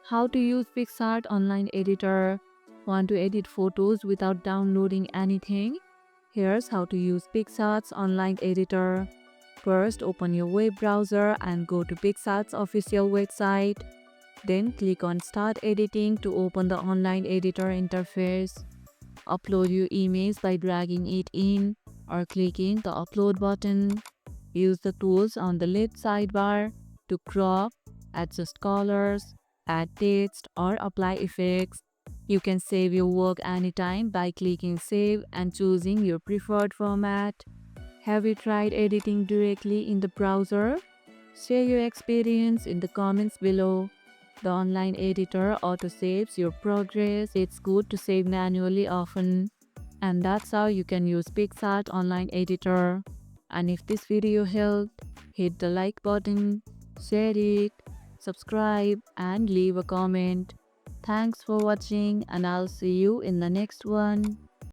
How to use Picsart Online Editor. Want to edit photos without downloading anything? Here's how to use Picsart's Online Editor. First, open your web browser and go to Picsart's official website. Then click on Start Editing to open the Online Editor interface. Upload your image by dragging it in or clicking the Upload button. Use the tools on the left sidebar to crop, adjust colors, add text, or apply effects. You can save your work anytime by clicking Save and choosing your preferred format. Have you tried editing directly in the browser? Share your experience in the comments below. The online editor auto-saves your progress. It's good to save manually often. And that's how you can use Picsart Online Editor. And if this video helped, hit the like button, share it, subscribe and leave a comment. Thanks for watching and I'll see you in the next one.